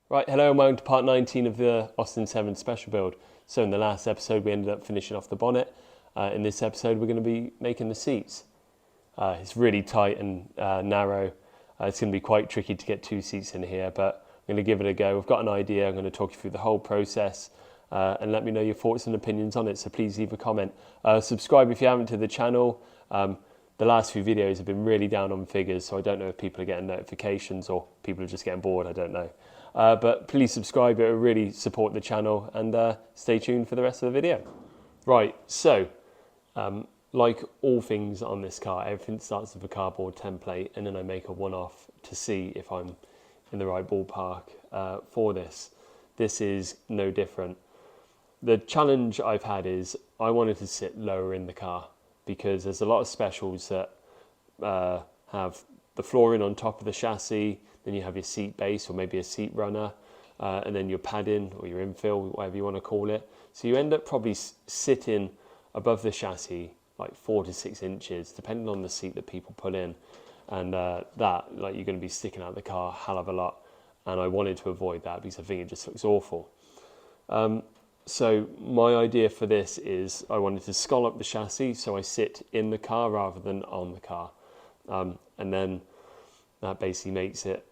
Right, hello and welcome to part 19 of the Austin 7 special build. So in the last episode we ended up finishing off the bonnet. In this episode we're going to be making the seats. It's really tight and narrow. It's going to be quite tricky to get two seats in here, but I'm going to give it a go. We've got an idea. I'm going to talk you through the whole process and let me know your thoughts and opinions on it. So please leave a comment. Subscribe if you haven't to the channel. The last few videos have been really down on figures, so I don't know if people are getting notifications or people are just getting bored, I don't know. But please subscribe, it will really support the channel, and stay tuned for the rest of the video. Right, so like all things on this car, everything starts with a cardboard template and then I make a one-off to see if I'm in the right ballpark for this. This is no different. The challenge I've had is I wanted to sit lower in the car because there's a lot of specials that have the flooring on top of the chassis, then you have your seat base or maybe a seat runner, and then your padding or your infill, whatever you want to call it. So you end up probably sitting above the chassis like 4 to 6 inches, depending on the seat that people put in, and that like you're going to be sticking out the car a hell of a lot. And I wanted to avoid that because I think it just looks awful. So my idea for this is I wanted to scallop the chassis so I sit in the car rather than on the car. And then that basically makes it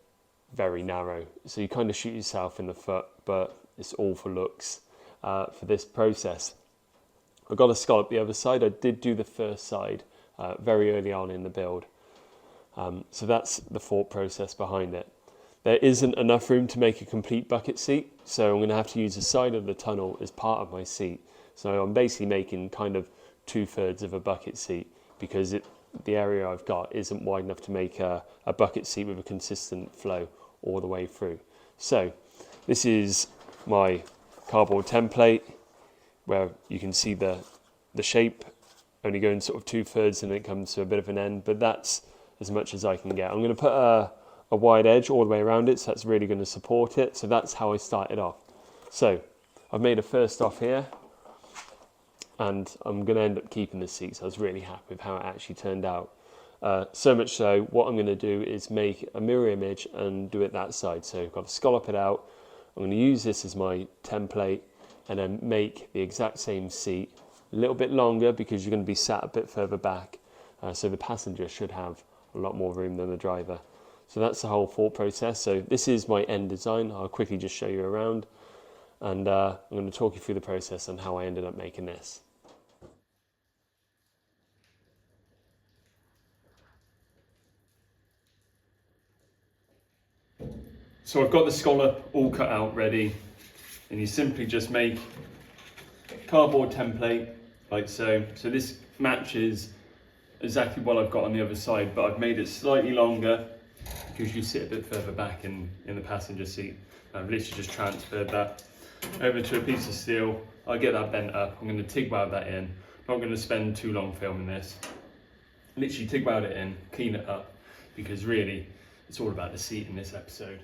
very narrow. So you kind of shoot yourself in the foot, but it's all for looks for this process. I've got to scallop the other side. I did do the first side very early on in the build. So that's the thought process behind it. There isn't enough room to make a complete bucket seat, so I'm going to have to use the side of the tunnel as part of my seat. So I'm basically making kind of 2/3 of a bucket seat because the area I've got isn't wide enough to make a bucket seat with a consistent flow all the way through. So this is my cardboard template where you can see the shape only going sort of 2/3 and it comes to a bit of an end, but that's as much as I can get. I'm going to put a wide edge all the way around it, so that's really going to support it. So that's how I started off. So I've made a first off here, and I'm going to end up keeping the seat, so I was really happy with how it actually turned out. So much so, what I'm going to do is make a mirror image and do it that side. So I've got to scallop it out. I'm going to use this as my template and then make the exact same seat, a little bit longer because you're going to be sat a bit further back, so the passenger should have a lot more room than the driver. So that's the whole thought process. So this is my end design. I'll quickly just show you around, and I'm going to talk you through the process and how I ended up making this. So I've got the scallop all cut out ready, and you simply just make cardboard template like so. So this matches exactly what I've got on the other side, but I've made it slightly longer because you sit a bit further back in the passenger seat. I've literally just transferred that over to a piece of steel. I'll get that bent up. I'm going to TIG weld that in. Not going to spend too long filming this. Literally TIG weld it in, clean it up, because really it's all about the seat in this episode.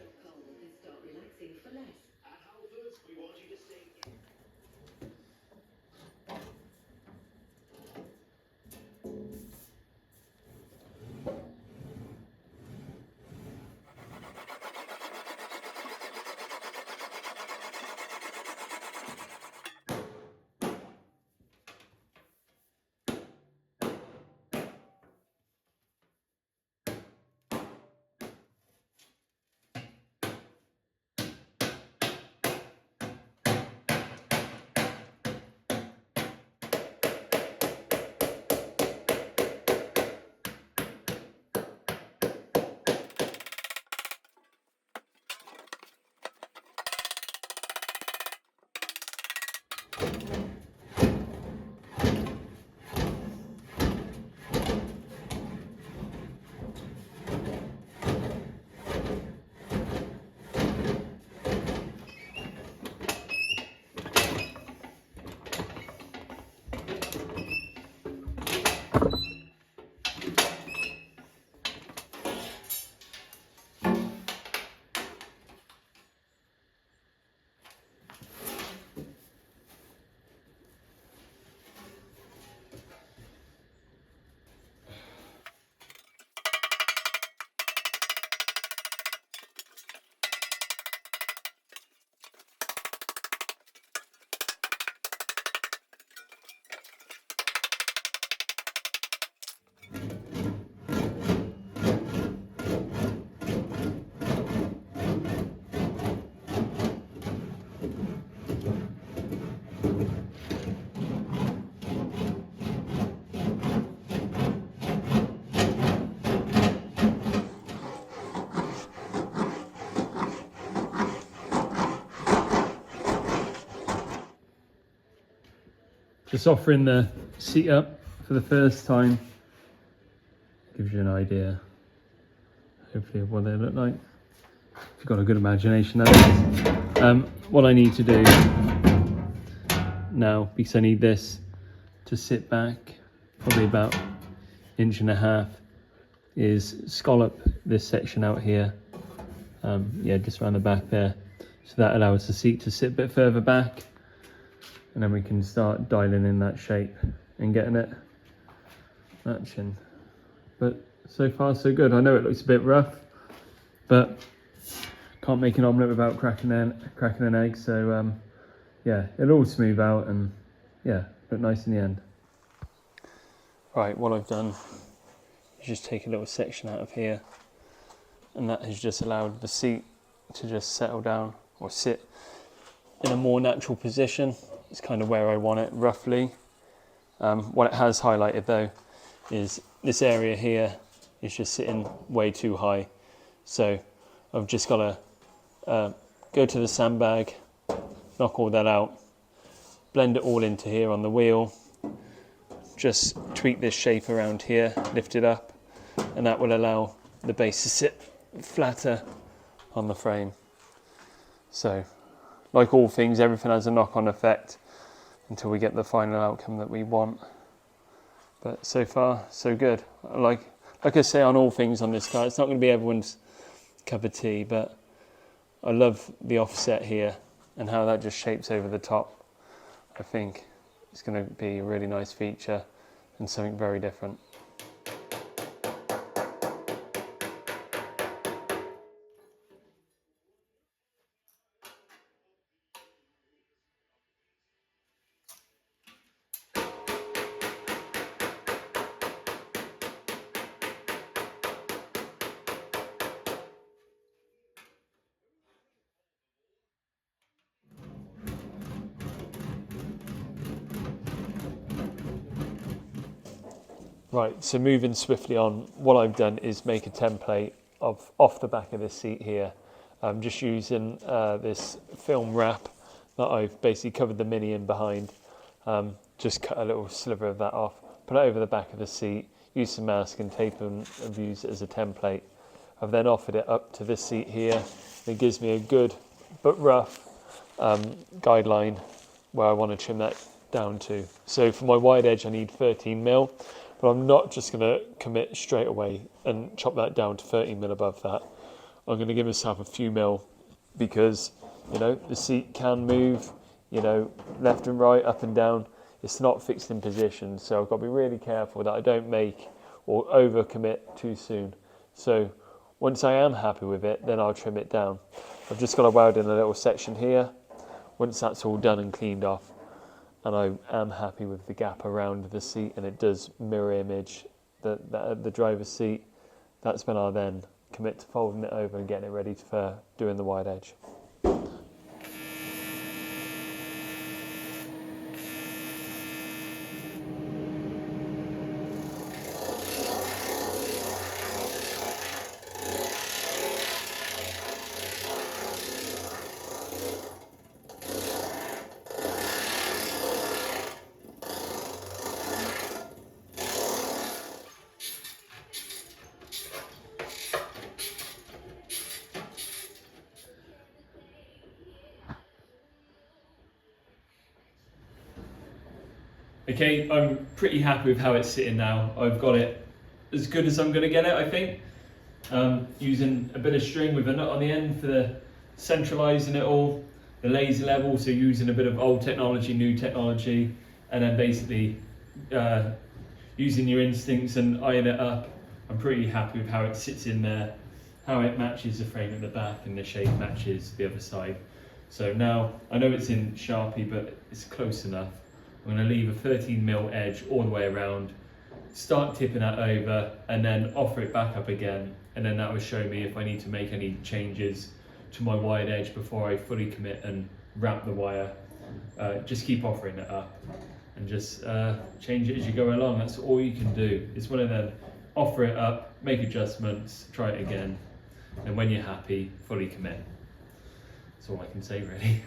Just offering the seat up for the first time gives you an idea, hopefully, of what they look like. If you've got a good imagination, that is. What I need to do now, because I need this to sit back probably about 1.5 inches, is scallop this section out here, just around the back there, so that allows the seat to sit a bit further back, and then we can start dialing in that shape and getting it matching. But so far so good. I know it looks a bit rough, but can't make an omelette without cracking an egg, so it'll all smooth out and look nice in the end. Right, what I've done is just take a little section out of here, and that has just allowed the seat to just settle down or sit in a more natural position. It's kind of where I want it roughly. What it has highlighted though is this area here is just sitting way too high, so I've just got to go to the sandbag, knock all that out, blend it all into here on the wheel, just tweak this shape around here, lift it up, and that will allow the base to sit flatter on the frame. So, like all things, everything has a knock-on effect until we get the final outcome that we want. But so far, so good. Like I say on all things on this car, it's not going to be everyone's cup of tea, but I love the offset here and how that just shapes over the top. I think it's going to be a really nice feature and something very different. Right, so moving swiftly on, what I've done is make a template off the back of this seat here. I'm just using this film wrap that I've basically covered the Mini in behind. Just cut a little sliver of that off, put it over the back of the seat, use some masking tape and use it as a template. I've then offered it up to this seat here. It gives me a good but rough guideline where I want to trim that down to. So for my wide edge I need 13mm, but I'm not just going to commit straight away and chop that down to 13mm above that. I'm going to give myself a few mil because, the seat can move, left and right, up and down. It's not fixed in position, so I've got to be really careful that I don't make or overcommit too soon. So once I am happy with it, then I'll trim it down. I've just got to weld in a little section here. Once that's all done and cleaned off, and I am happy with the gap around the seat, and it does mirror image the driver's seat, that's when I'll then commit to folding it over and getting it ready for doing the wide edge. Okay, I'm pretty happy with how it's sitting now. I've got it as good as I'm going to get it, I think. Using a bit of string with a nut on the end for the centralising it all, the laser level, so using a bit of old technology, new technology, and then basically using your instincts and eyeing it up. I'm pretty happy with how it sits in there, how it matches the frame at the back and the shape matches the other side. So now, I know it's in Sharpie, but it's close enough. I'm going to leave a 13mm edge all the way around, start tipping that over, and then offer it back up again, and then that will show me if I need to make any changes to my wide edge before I fully commit and wrap the wire. Just keep offering it up and just change it as you go along. That's all you can do. It's one of them, offer it up, make adjustments, try it again, and when you're happy, fully commit. That's all I can say really.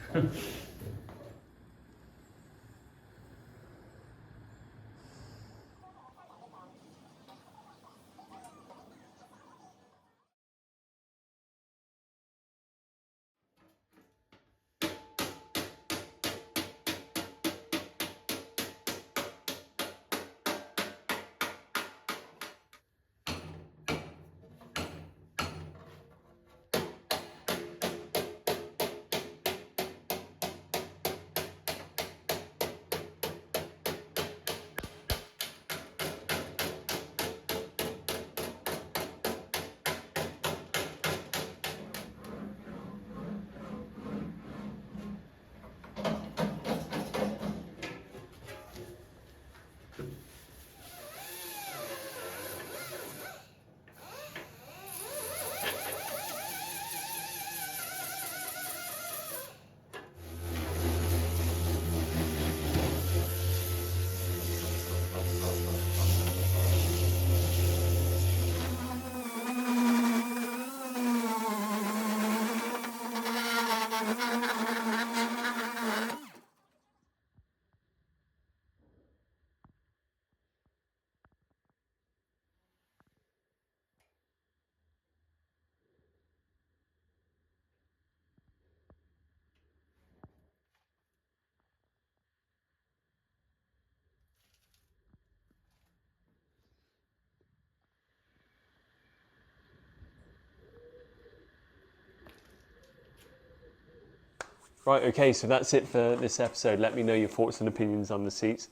Right, okay, so that's it for this episode. Let me know your thoughts and opinions on the seats.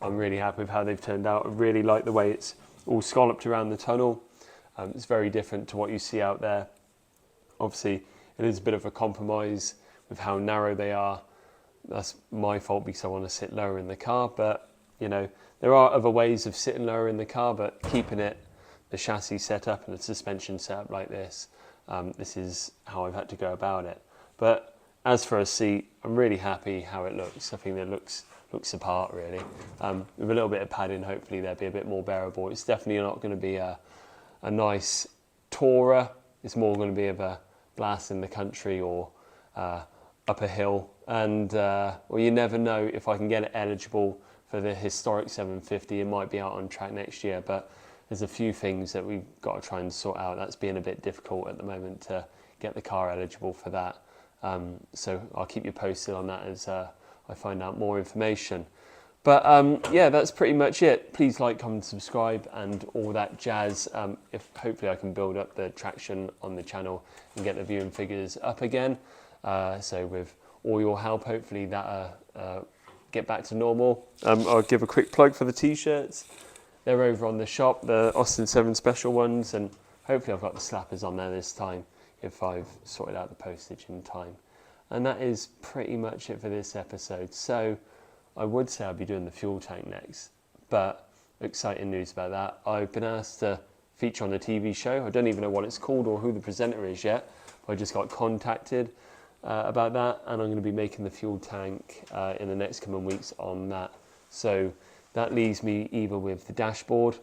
I'm really happy with how they've turned out. I really like the way it's all scalloped around the tunnel. It's very different to what you see out there. Obviously, it is a bit of a compromise with how narrow they are. That's my fault because I want to sit lower in the car, but you know, there are other ways of sitting lower in the car, but keeping the chassis set up and the suspension set up like this, this is how I've had to go about it. But as for a seat, I'm really happy how it looks. I think it looks the part really. With a little bit of padding, hopefully they'll be a bit more bearable. It's definitely not going to be a nice tourer. It's more going to be of a blast in the country or up a hill. And well, you never know if I can get it eligible for the historic 750. It might be out on track next year, but there's a few things that we've got to try and sort out. That's being a bit difficult at the moment to get the car eligible for that. So I'll keep you posted on that as I find out more information. But yeah, that's pretty much it. Please like, comment, subscribe and all that jazz. If hopefully I can build up the traction on the channel and get the viewing figures up again. So with all your help, hopefully that get back to normal. I'll give a quick plug for the t-shirts. They're over on the shop, the Austin 7 special ones, and hopefully I've got the slappers on there this time if I've sorted out the postage in time. And that is pretty much it for this episode. So I would say I'll be doing the fuel tank next, but exciting news about that. I've been asked to feature on a TV show. I don't even know what it's called or who the presenter is yet, but I just got contacted about that, and I'm going to be making the fuel tank in the next coming weeks on that. So that leaves me either with the dashboard,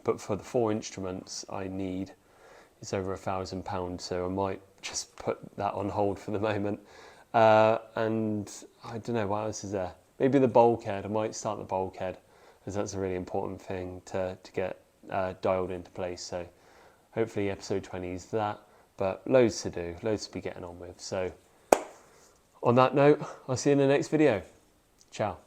but for the 4 instruments I need, it's over £1,000, so I might just put that on hold for the moment. And I don't know, what else is there? Maybe the bulkhead. I might start the bulkhead, because that's a really important thing to get dialed into place. So hopefully episode 20 is that, but loads to do, loads to be getting on with. So on that note, I'll see you in the next video. Ciao.